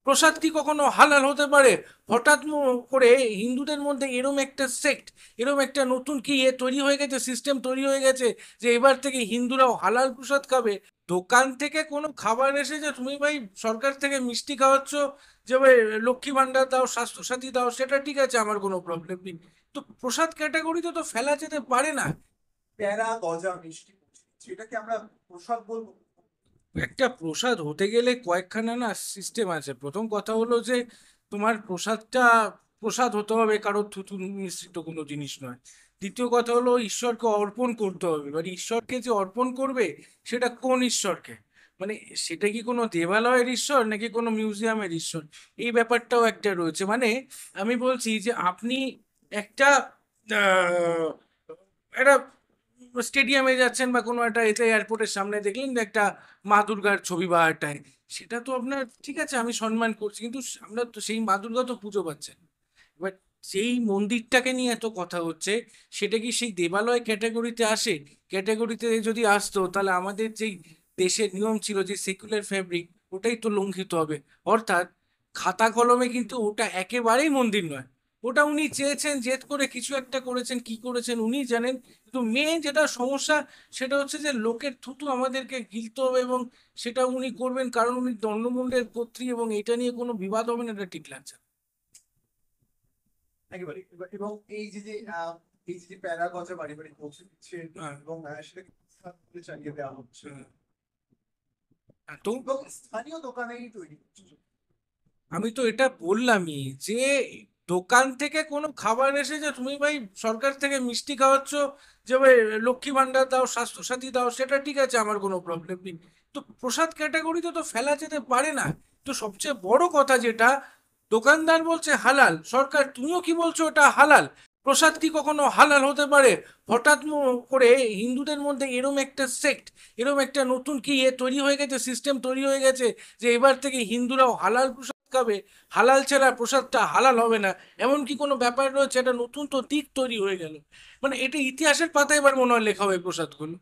প্রসাদ কি কখনো হালাল হতে পারে? হঠাৎ করে হিন্দুদের মধ্যে এরম একটা সেক্ট, এরম একটা নতুন কি তৈরি হয়ে গেছে, সিস্টেম তৈরি হয়ে গেছে যে এবার থেকে হিন্দুরাও হালাল প্রসাদ খাবে। দোকান থেকে কোনো খাবার এসে যে তুমি ভাই সরকার থেকে মিষ্টি খাওয়াচ্ছ, যে ভাই লক্ষ্মী ভান্ডার দাও, স্বাস্থ্যসাথী দাও, সেটা ঠিক আছে, আমার কোনো প্রবলেম নেই। তো প্রসাদ ক্যাটাগরিতে তো ফেলা যেতে পারে না। প্যারা গজা মিষ্টি এটাকে আমরা প্রসাদ বলবো? একটা প্রসাদ হতে গেলে কয়েকখানা না সিস্টেম আছে। প্রথম কথা হলো যে তোমার প্রসাদটা প্রসাদ হতে হবে, কারোর থুতু মিশ্রিত কোনো জিনিস নয়। দ্বিতীয় কথা হলো ঈশ্বরকে অর্পণ করতে হবে। এবার ঈশ্বরকে যে অর্পণ করবে, সেটা কোন ঈশ্বরকে, মানে সেটা কি কোনো দেবালয়ের ঈশ্বর নাকি কোনো মিউজিয়ামের ঈশ্বর, এই ব্যাপারটাও একটা রয়েছে। মানে আমি বলছি যে আপনি একটা আহ, একটা স্টেডিয়ামে যাচ্ছেন বা কোনো একটা এতে এয়ারপোর্টের সামনে দেখলেন যে একটা মা দুর্গার ছবি বা একটাই, সেটা তো আপনার ঠিক আছে, আমি সম্মান করছি, কিন্তু আমরা তো সেই মা দুর্গা তো পুজো পাচ্ছেন। এবার সেই মন্দিরটাকে নিয়ে এত কথা হচ্ছে, সেটা কি সেই দেবালয় ক্যাটাগরিতে আসে? ক্যাটাগরিতে যদি আসতো তাহলে আমাদের যেই দেশের নিয়ম ছিল যে সেকুলার ফ্যাব্রিক, ওটাই তো লঙ্ঘিত হবে। অর্থাৎ খাতা কলমে কিন্তু ওটা একেবারেই মন্দির নয়। ওটা উনি চেয়েছেন, জেদ করে কিছু একটা করেছেন, কি করেছেন উনি জানেন। কিন্তু মেন যেটা সমস্যা, সেটা হচ্ছে যে লোকের থুতু আমাদেরকে গিলতে হবে, এবং সেটা উনি করবেন কারণ উনি দণ্ডমুণ্ডের কর্ত্রী, এবং এটা নিয়ে কোনো বিবাদ হবে না, এটা ঠিক লাগছে না। একেবারে। এবং এই যে প্যারা গজা বাড়ি বাড়ি পৌঁছে দিচ্ছে, হ্যাঁ, এবং সেটাকে প্রসাদ বলে চালিয়ে দেওয়া হচ্ছে, হ্যাঁ। তো এবং স্থানীয় দোকানেই তৈরি হচ্ছে। আমি তো এটা বললামই যে দোকান থেকে কোনো খাবার এসে যে তুমি ভাই সরকার থেকে মিষ্টি খাওয়াচ্ছ, যে ভাই লক্ষ্মী ভান্ডার দাও, স্বাস্থ্যসাথী দাও, সেটা ঠিক আছে, আমার কোনো প্রবলেম নেই। তো প্রসাদ ক্যাটাগরিতে তো ফেলা যেতে পারে না। তো সবচেয়ে বড় কথা যেটা, দোকানদার বলছে হালাল, সরকার তুমিও কি বলছো ওটা হালাল। প্রসাদ কি কখনো হালাল হতে পারে? হঠাৎ করে হিন্দুদের মধ্যে এরম একটা সেক্ট, এরম একটা নতুন কি তৈরি হয়ে গেছে, সিস্টেম তৈরি হয়ে গেছে যে এবার থেকে হিন্দুরাও হালাল প্রসাদ খাবে। হালাল ছাড়া প্রসাদটা হালাল হবে না, এমন কি কোনো ব্যাপার রয়েছে? এটা নতুন তো দিক তৈরি হয়ে গেল। মানে এটা ইতিহাসের পাতায় এবার মনে হয় লেখা হবে প্রসাদগুলো।